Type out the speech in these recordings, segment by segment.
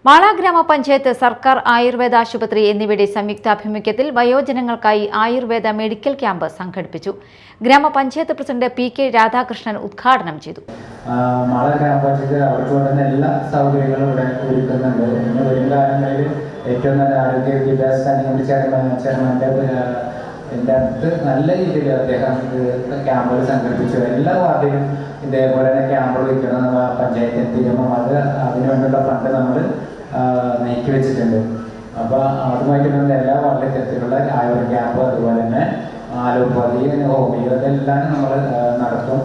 മാള ഗ്രാമപഞ്ചായത്ത്, സർക്കാർ ആയുർവേദ ആശുപത്രി എന്നിവയുടെ സംയുക്താഭിമുഖ്യത്തിൽ വയോജനങ്ങൾക്കായി ആയുർവേദ മെഡിക്കൽ ക്യാമ്പ് സംഘടിപ്പിച്ചു. ഗ്രാമപഞ്ചായത്ത് പ്രസിഡന്റ് പി.കെ. രാധാകൃഷ്ണൻ ഉദ്ഘാടനം ചെയ്തു. മാള ഗ്രാമപഞ്ചായത്ത് അവർക്ക് വേണ്ടുന്ന എല്ലാ സൗകര്യങ്ങളും ഇവിടെ ഒരുക്കുന്നുണ്ട്. വരും കാലങ്ങളിൽ ഏറ്റവും നല്ല ആരോഗ്യ വിദ്യാഭ്യാസ ചെയർമാൻ്റെ അടുത്ത് നല്ല രീതിയിൽ അദ്ദേഹം ക്യാമ്പുകൾ സംഘടിപ്പിച്ചു. എല്ലാ വാർഡിലും ഇതേപോലെ തന്നെ ക്യാമ്പുകൾ വയ്ക്കണം പഞ്ചായത്തിന് തീരുമാനം. അതിനുവേണ്ടിയുള്ള ഫണ്ട് നമ്മൾ നീക്കി വെച്ചിട്ടുണ്ട്. അപ്പോൾ അതുമായിട്ട് എല്ലാ വാർഡിലും തരത്തിലുള്ള ആയുർവേദ ക്യാമ്പ്, അതുപോലെ തന്നെ അലോപ്പതി, ഹോമിയോ ഇതെല്ലാം നമ്മൾ നടത്തും.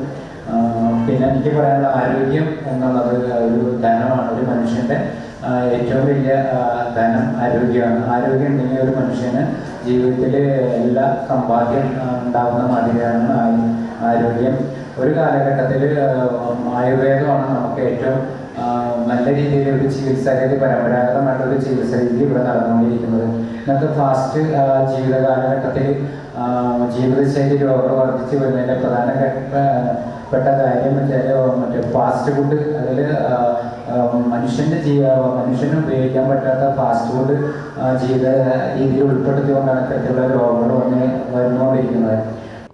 പിന്നെ എനിക്ക് പറയാനുള്ള ആരോഗ്യം എന്നുള്ളത് ഒരു ധനമാണ്. ഒരു മനുഷ്യൻ്റെ ഏറ്റവും വലിയ ധനം ആരോഗ്യമാണ്. ആരോഗ്യം ഉണ്ടെങ്കിൽ ഒരു മനുഷ്യന് ജീവിതത്തിൽ എല്ലാ സമ്പാദ്യം ഉണ്ടാകുന്ന മാതിരിയാണ് ആരോഗ്യം. ഒരു കാലഘട്ടത്തിൽ ആയുർവേദമാണ് നമുക്ക് ഏറ്റവും നല്ല രീതിയിൽ ഒരു ചികിത്സാ രീതി, പരമ്പരാഗതമായിട്ടൊരു ചികിത്സാ രീതി ഇവിടെ നടന്നുകൊണ്ടിരിക്കുന്നത്. ഇന്നത്തെ ഫാസ്റ്റ് ജീവിത കാലഘട്ടത്തിൽ ജീവിതശൈലി രോഗങ്ങൾ വർദ്ധിച്ചു വരുന്നതിൻ്റെ പ്രധാനപ്പെട്ട കാര്യം മറ്റേ ഫാസ്റ്റ് ഫുഡ്. അതിൽ മനുഷ്യന് ഉപയോഗിക്കാൻ പറ്റാത്ത ഫാസ്റ്റ് ഫുഡ് ജീവിത രീതിയിൽ ഉൾപ്പെടുത്തിക്കൊണ്ടാണ് ഇത്തരത്തിലുള്ള രോഗങ്ങൾ വരുന്നുകൊണ്ടിരിക്കുന്നത്.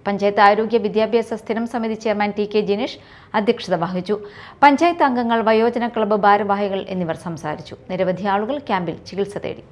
പഞ്ചായത്ത് ആരോഗ്യ വിദ്യാഭ്യാസ സ്ഥിരം സമിതി ചെയർമാൻ ടി.കെ. ജിനേഷ് അധ്യക്ഷത വഹിച്ചു. പഞ്ചായത്ത് അംഗങ്ങൾ, വയോജന ക്ലബ്ബ് ഭാരവാഹികൾ എന്നിവർ സംസാരിച്ചു. നിരവധി ആളുകൾ ക്യാമ്പിൽ ചികിത്സ തേടി.